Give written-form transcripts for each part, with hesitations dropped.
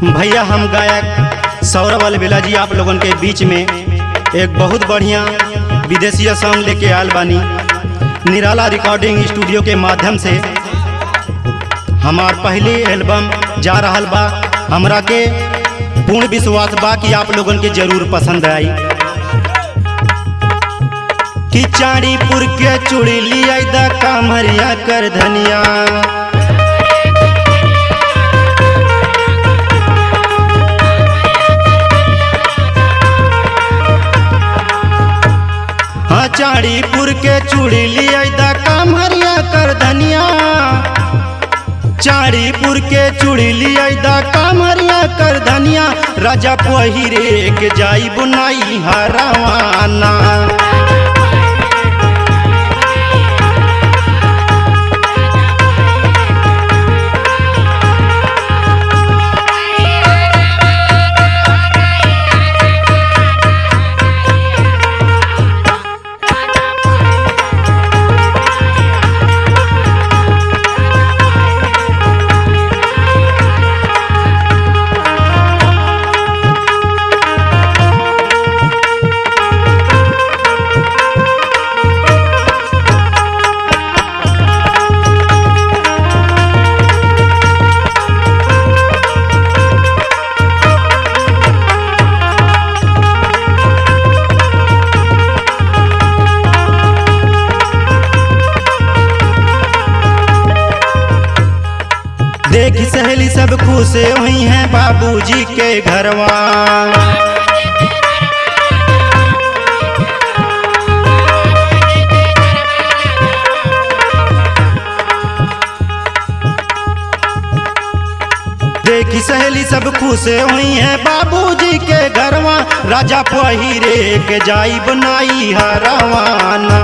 भैया हम गायक सौरभ अलबेला जी आप लोगन के बीच में एक बहुत बढ़िया विदेशी सॉन्ग लेके आयल बानी। निराला रिकॉर्डिंग स्टूडियो के माध्यम से हमार पहली एल्बम जा रहल बा। हमरा के पूर्ण विश्वास बा कि आप लोगन के जरूर पसंद आई। कि चाड़ीपुर के चूड़ी लिया दा कामरिया कर धनिया, हाँ चाड़ीपुर के चूड़ी लिया दा कामरिया कर धनिया, चाड़ीपुर के चूड़ी लिया दा कामरिया कर धनिया। राजा पहिरे के जाई बुनाई हरवाना, देखी सहेली सब खुश हुई हैं बाबूजी के घरवा। देखी सहेली सब खुश हुई हैं बाबूजी के घरवा। राजा पहिरे के जाई बनाई हरवाना,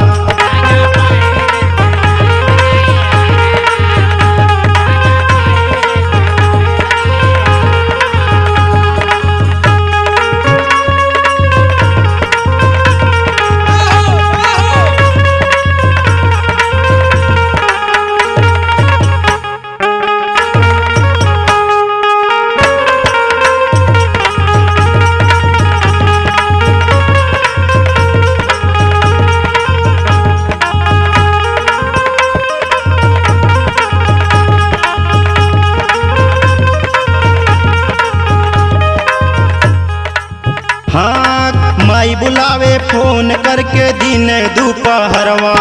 हाँ माई बुलावे फोन करके दिन दोपहरवा।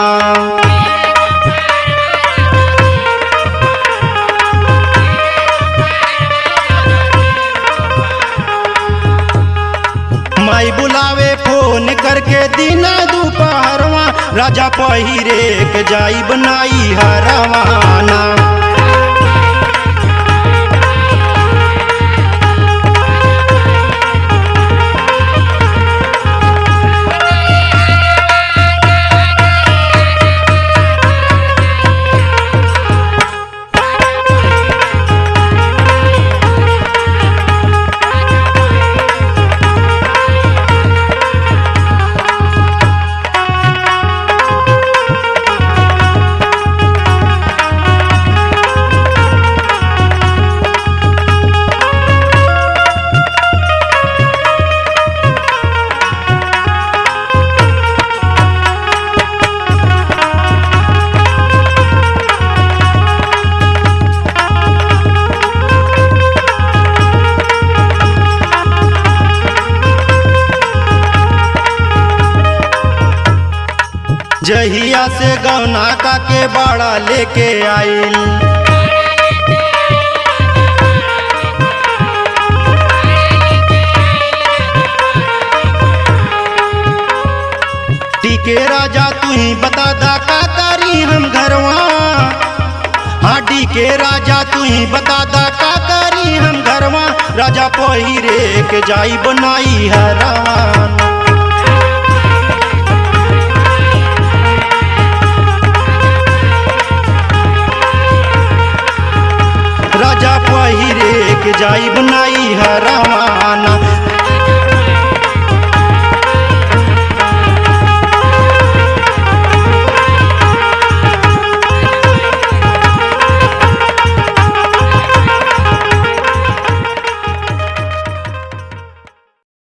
माई बुलावे फोन करके दिन दोपहरवा। राजा पहिरे के जाई बनाई हरवाना, जहिया से गौना का के बाड़ा लेके आइल। टीके राजा तू ही बता दा का करी हम घरवा। हाँ टीके राजा तू ही बता दा का करी हम घरवा। राजा पहिरे के जाई बनाई हरवाना, राजा पहिरे के जाई बनाई हरवाना।